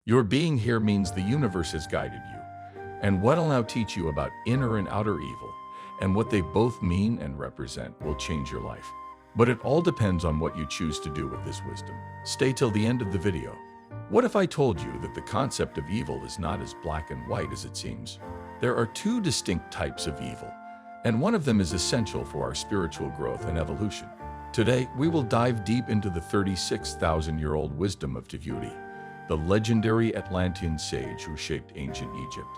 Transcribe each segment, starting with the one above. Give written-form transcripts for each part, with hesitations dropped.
Your being here means the universe has guided you. And what I'll now teach you about inner and outer evil, and what they both mean and represent, will change your life. But it all depends on what you choose to do with this wisdom. Stay till the end of the video. What if I told you that the concept of evil is not as black and white as it seems? There are two distinct types of evil, and one of them is essential for our spiritual growth and evolution. Today, we will dive deep into the 36,000-year-old wisdom of Tahuti, the legendary Atlantean sage who shaped ancient Egypt,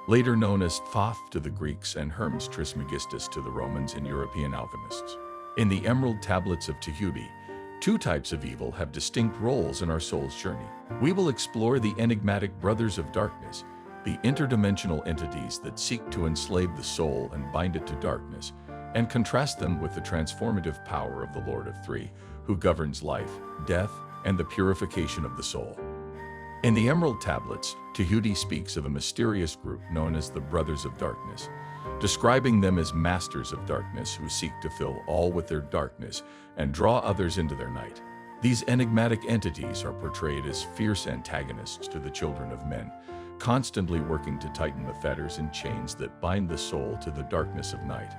later known as Thoth to the Greeks and Hermes Trismegistus to the Romans and European alchemists. In the Emerald Tablets of Tahuti, two types of evil have distinct roles in our soul's journey. We will explore the enigmatic Brothers of Darkness, the interdimensional entities that seek to enslave the soul and bind it to darkness, and contrast them with the transformative power of the Lord of Three, who governs life, death, and the purification of the soul. In the Emerald Tablets, Tahuti speaks of a mysterious group known as the Brothers of Darkness, describing them as masters of darkness who seek to fill all with their darkness and draw others into their night. These enigmatic entities are portrayed as fierce antagonists to the children of men, constantly working to tighten the fetters and chains that bind the soul to the darkness of night.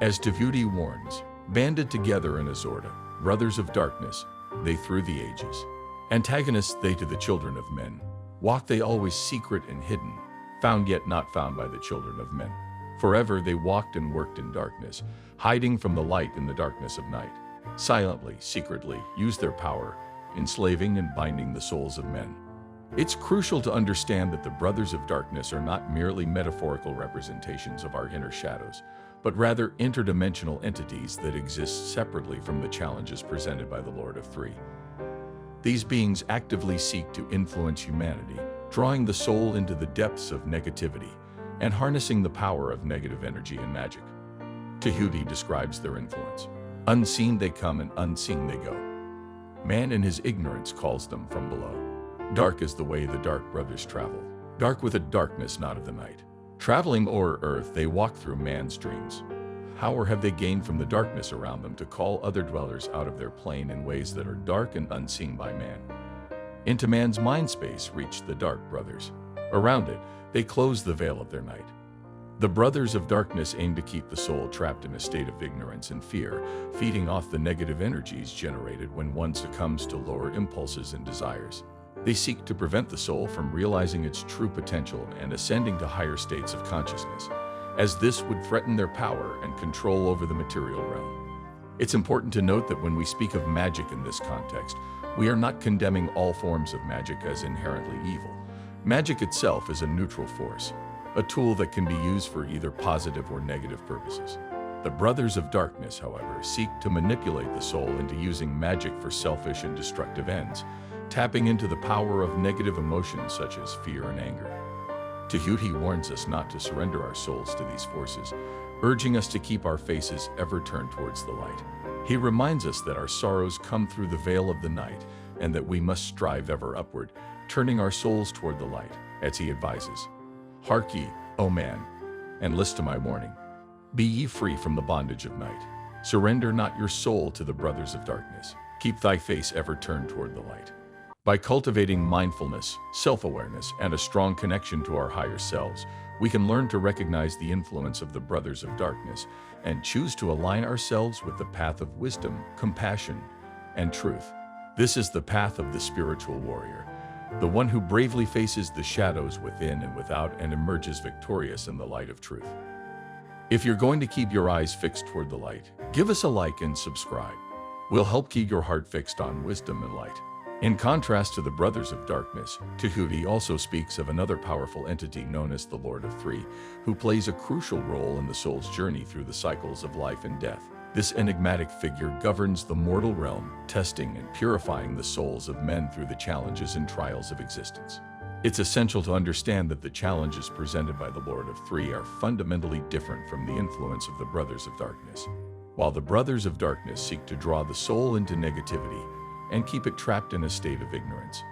As Tahuti warns, banded together in Azorda, brothers of darkness, they through the ages. Antagonists they to the children of men, walk they always secret and hidden, found yet not found by the children of men. Forever they walked and worked in darkness, hiding from the light in the darkness of night. Silently, secretly, used their power, enslaving and binding the souls of men. It's crucial to understand that the Brothers of Darkness are not merely metaphorical representations of our inner shadows, but rather interdimensional entities that exist separately from the challenges presented by the Lord of Three. These beings actively seek to influence humanity, drawing the soul into the depths of negativity and harnessing the power of negative energy and magic. Tahuti describes their influence. Unseen they come and unseen they go. Man in his ignorance calls them from below. Dark is the way the dark brothers travel, dark with a darkness not of the night. Traveling o'er earth they walk through man's dreams. Power have they gained from the darkness around them to call other dwellers out of their plane in ways that are dark and unseen by man. Into man's mind space reach the dark brothers. Around it, they close the veil of their night. The Brothers of Darkness aim to keep the soul trapped in a state of ignorance and fear, feeding off the negative energies generated when one succumbs to lower impulses and desires. They seek to prevent the soul from realizing its true potential and ascending to higher states of consciousness, as this would threaten their power and control over the material realm. It's important to note that when we speak of magic in this context, we are not condemning all forms of magic as inherently evil. Magic itself is a neutral force, a tool that can be used for either positive or negative purposes. The Brothers of Darkness, however, seek to manipulate the soul into using magic for selfish and destructive ends, tapping into the power of negative emotions such as fear and anger. Tahuti warns us not to surrender our souls to these forces, urging us to keep our faces ever turned towards the light. He reminds us that our sorrows come through the veil of the night and that we must strive ever upward, turning our souls toward the light, as he advises. Hark ye, O man, and list to my warning. Be ye free from the bondage of night. Surrender not your soul to the Brothers of Darkness. Keep thy face ever turned toward the light. By cultivating mindfulness, self-awareness, and a strong connection to our higher selves, we can learn to recognize the influence of the Brothers of Darkness and choose to align ourselves with the path of wisdom, compassion, and truth. This is the path of the spiritual warrior, the one who bravely faces the shadows within and without and emerges victorious in the light of truth. If you're going to keep your eyes fixed toward the light, give us a like and subscribe. We'll help keep your heart fixed on wisdom and light. In contrast to the Brothers of Darkness, Tahuti also speaks of another powerful entity known as the Lord of Three, who plays a crucial role in the soul's journey through the cycles of life and death. This enigmatic figure governs the mortal realm, testing and purifying the souls of men through the challenges and trials of existence. It's essential to understand that the challenges presented by the Lord of Three are fundamentally different from the influence of the Brothers of Darkness. While the Brothers of Darkness seek to draw the soul into negativity and keep it trapped in a state of ignorance,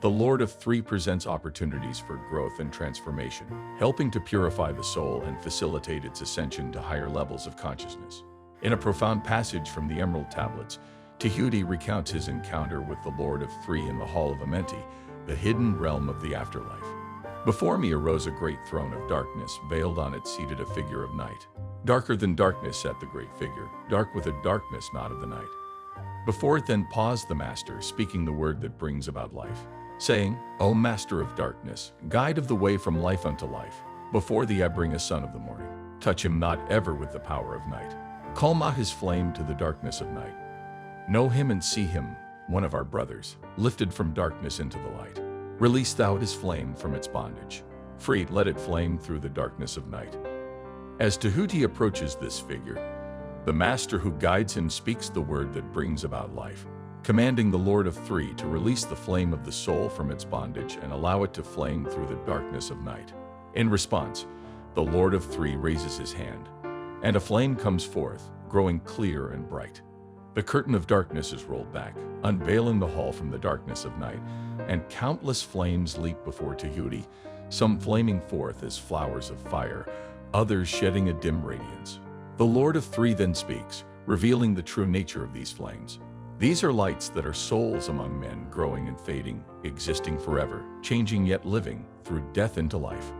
the Lord of Three presents opportunities for growth and transformation, helping to purify the soul and facilitate its ascension to higher levels of consciousness. In a profound passage from the Emerald Tablets, Tahuti recounts his encounter with the Lord of Three in the Hall of Amenti, the hidden realm of the afterlife. Before me arose a great throne of darkness, veiled on it seated a figure of night. Darker than darkness sat the great figure, dark with a darkness not of the night. Before it then paused the Master, speaking the word that brings about life, saying, O Master of darkness, guide of the way from life unto life, before thee I bring a son of the morning. Touch him not ever with the power of night. Call not his flame to the darkness of night. Know him and see him, one of our brothers, lifted from darkness into the light. Release thou his flame from its bondage. Free, let it flame through the darkness of night. As Tahuti approaches this figure, the Master who guides him speaks the word that brings about life, commanding the Lord of Three to release the flame of the soul from its bondage and allow it to flame through the darkness of night. In response, the Lord of Three raises his hand, and a flame comes forth, growing clear and bright. The curtain of darkness is rolled back, unveiling the hall from the darkness of night, and countless flames leap before Tahuti, some flaming forth as flowers of fire, others shedding a dim radiance. The Lord of Three then speaks, revealing the true nature of these flames. These are lights that are souls among men, growing and fading, existing forever, changing yet living, through death into life.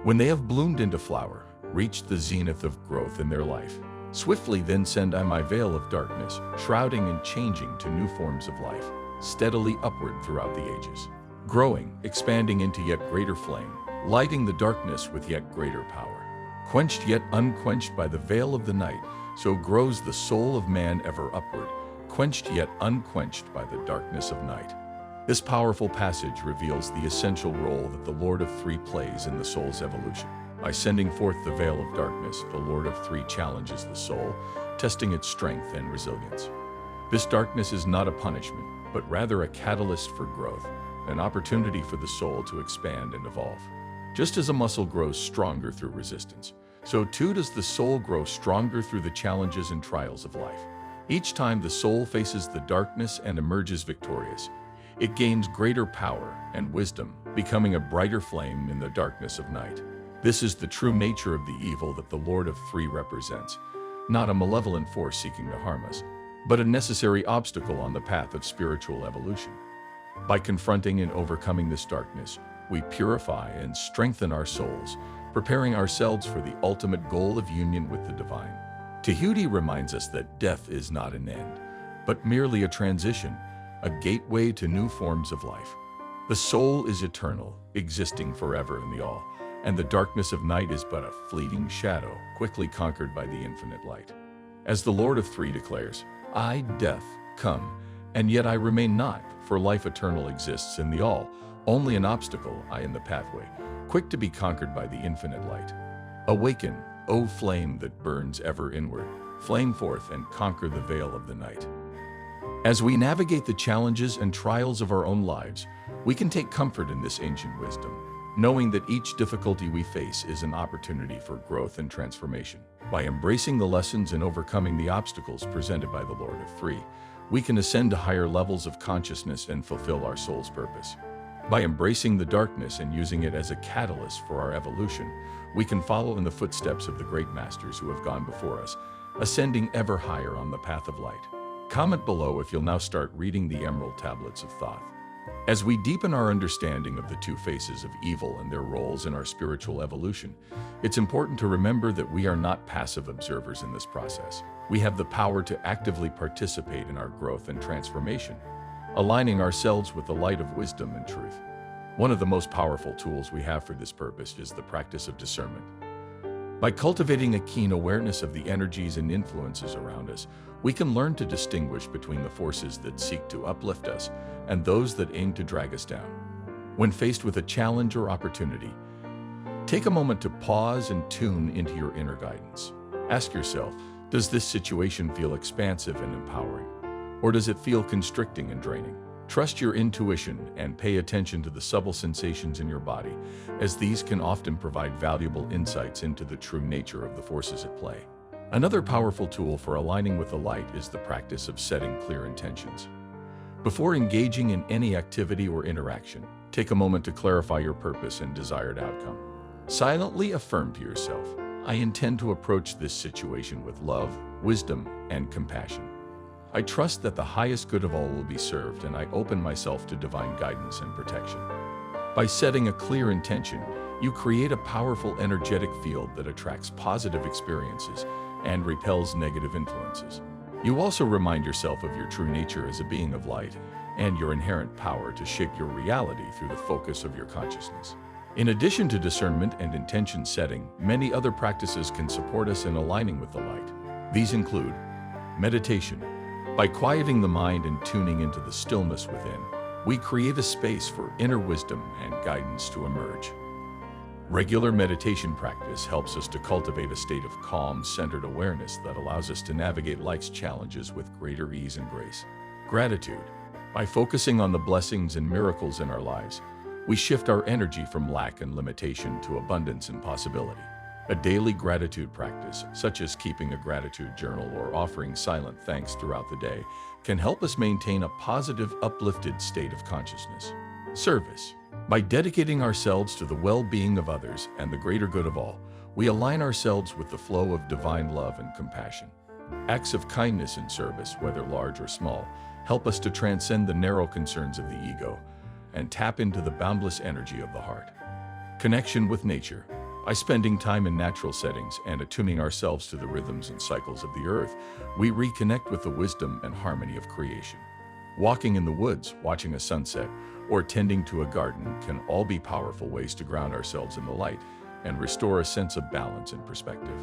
When they have bloomed into flower, reached the zenith of growth in their life, swiftly then send I my veil of darkness, shrouding and changing to new forms of life, steadily upward throughout the ages, growing, expanding into yet greater flame, lighting the darkness with yet greater power. Quenched yet unquenched by the veil of the night, so grows the soul of man ever upward, quenched yet unquenched by the darkness of night. This powerful passage reveals the essential role that the Lord of Three plays in the soul's evolution. By sending forth the veil of darkness, the Lord of Three challenges the soul, testing its strength and resilience. This darkness is not a punishment, but rather a catalyst for growth, an opportunity for the soul to expand and evolve. Just as a muscle grows stronger through resistance, so too does the soul grow stronger through the challenges and trials of life. Each time the soul faces the darkness and emerges victorious, it gains greater power and wisdom, becoming a brighter flame in the darkness of night. This is the true nature of the evil that the Lord of Three represents, not a malevolent force seeking to harm us, but a necessary obstacle on the path of spiritual evolution. By confronting and overcoming this darkness, we purify and strengthen our souls, preparing ourselves for the ultimate goal of union with the divine. Tahuti reminds us that death is not an end, but merely a transition, a gateway to new forms of life. The soul is eternal, existing forever in the all, and the darkness of night is but a fleeting shadow, quickly conquered by the infinite light. As the Lord of Three declares, I, death, come, and yet I remain not, for life eternal exists in the all, only an obstacle I in the pathway, quick to be conquered by the infinite light. Awaken, O flame that burns ever inward, flame forth and conquer the veil of the night. As we navigate the challenges and trials of our own lives, we can take comfort in this ancient wisdom, knowing that each difficulty we face is an opportunity for growth and transformation. By embracing the lessons and overcoming the obstacles presented by the Lord of Three, we can ascend to higher levels of consciousness and fulfill our soul's purpose. By embracing the darkness and using it as a catalyst for our evolution, we can follow in the footsteps of the great masters who have gone before us, ascending ever higher on the path of light. Comment below if you'll now start reading the Emerald Tablets of Thoth. As we deepen our understanding of the two faces of evil and their roles in our spiritual evolution, it's important to remember that we are not passive observers in this process. We have the power to actively participate in our growth and transformation, aligning ourselves with the light of wisdom and truth. One of the most powerful tools we have for this purpose is the practice of discernment. By cultivating a keen awareness of the energies and influences around us, we can learn to distinguish between the forces that seek to uplift us and those that aim to drag us down. When faced with a challenge or opportunity, take a moment to pause and tune into your inner guidance. Ask yourself, does this situation feel expansive and empowering? Or does it feel constricting and draining? Trust your intuition and pay attention to the subtle sensations in your body, as these can often provide valuable insights into the true nature of the forces at play. Another powerful tool for aligning with the light is the practice of setting clear intentions. Before engaging in any activity or interaction, take a moment to clarify your purpose and desired outcome. Silently affirm to yourself, I intend to approach this situation with love, wisdom, and compassion. I trust that the highest good of all will be served, and I open myself to divine guidance and protection. By setting a clear intention, you create a powerful energetic field that attracts positive experiences and repels negative influences. You also remind yourself of your true nature as a being of light and your inherent power to shape your reality through the focus of your consciousness. In addition to discernment and intention setting, many other practices can support us in aligning with the light. These include meditation. By quieting the mind and tuning into the stillness within, we create a space for inner wisdom and guidance to emerge. Regular meditation practice helps us to cultivate a state of calm, centered awareness that allows us to navigate life's challenges with greater ease and grace. Gratitude. By focusing on the blessings and miracles in our lives, we shift our energy from lack and limitation to abundance and possibility. A daily gratitude practice, such as keeping a gratitude journal or offering silent thanks throughout the day, can help us maintain a positive, uplifted state of consciousness. Service. By dedicating ourselves to the well-being of others and the greater good of all, we align ourselves with the flow of divine love and compassion. Acts of kindness and service, whether large or small, help us to transcend the narrow concerns of the ego and tap into the boundless energy of the heart. Connection with nature. By spending time in natural settings and attuning ourselves to the rhythms and cycles of the earth, we reconnect with the wisdom and harmony of creation. Walking in the woods, watching a sunset, or tending to a garden can all be powerful ways to ground ourselves in the light and restore a sense of balance and perspective.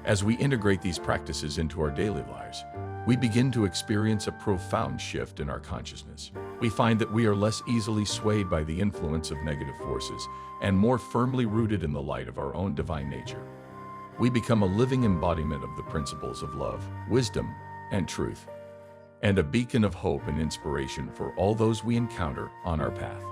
As we integrate these practices into our daily lives, we begin to experience a profound shift in our consciousness. We find that we are less easily swayed by the influence of negative forces and more firmly rooted in the light of our own divine nature. We become a living embodiment of the principles of love, wisdom, and truth, and a beacon of hope and inspiration for all those we encounter on our path.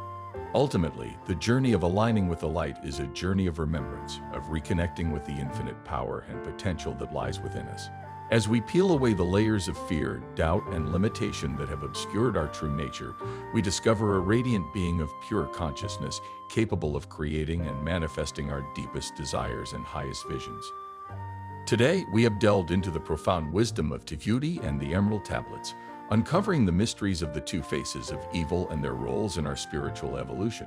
Ultimately, the journey of aligning with the light is a journey of remembrance, of reconnecting with the infinite power and potential that lies within us. As we peel away the layers of fear, doubt, and limitation that have obscured our true nature, we discover a radiant being of pure consciousness, capable of creating and manifesting our deepest desires and highest visions. Today, we have delved into the profound wisdom of Tahuti and the Emerald Tablets, uncovering the mysteries of the two faces of evil and their roles in our spiritual evolution.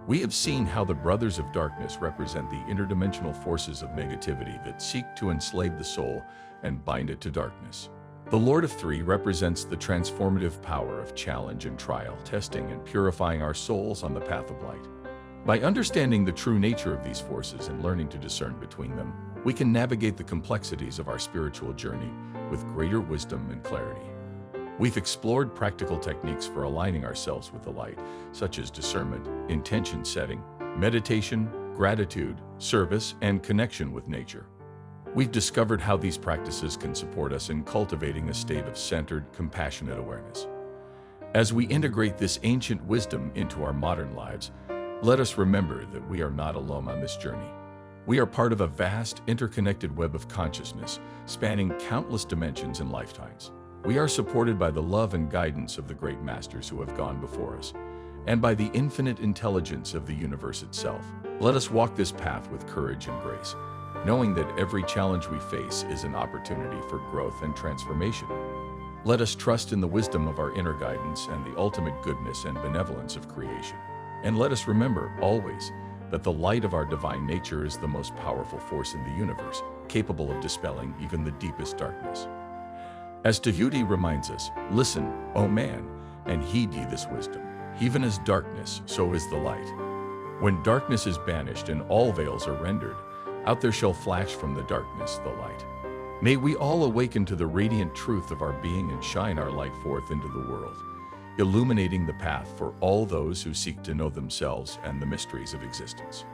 We have seen how the Brothers of Darkness represent the interdimensional forces of negativity that seek to enslave the soul and bind it to darkness. The Lord of Three represents the transformative power of challenge and trial, testing and purifying our souls on the path of light. By understanding the true nature of these forces and learning to discern between them, we can navigate the complexities of our spiritual journey with greater wisdom and clarity. We've explored practical techniques for aligning ourselves with the light, such as discernment, intention setting, meditation, gratitude, service, and connection with nature. We've discovered how these practices can support us in cultivating a state of centered, compassionate awareness. As we integrate this ancient wisdom into our modern lives, let us remember that we are not alone on this journey. We are part of a vast, interconnected web of consciousness, spanning countless dimensions and lifetimes. We are supported by the love and guidance of the great masters who have gone before us, and by the infinite intelligence of the universe itself. Let us walk this path with courage and grace, knowing that every challenge we face is an opportunity for growth and transformation. Let us trust in the wisdom of our inner guidance and the ultimate goodness and benevolence of creation. And let us remember, always, that the light of our divine nature is the most powerful force in the universe, capable of dispelling even the deepest darkness. As Tahuti reminds us, listen, O man, and heed ye this wisdom. Even as darkness, so is the light. When darkness is banished and all veils are rendered, out there shall flash from the darkness the light. May we all awaken to the radiant truth of our being and shine our light forth into the world, illuminating the path for all those who seek to know themselves and the mysteries of existence.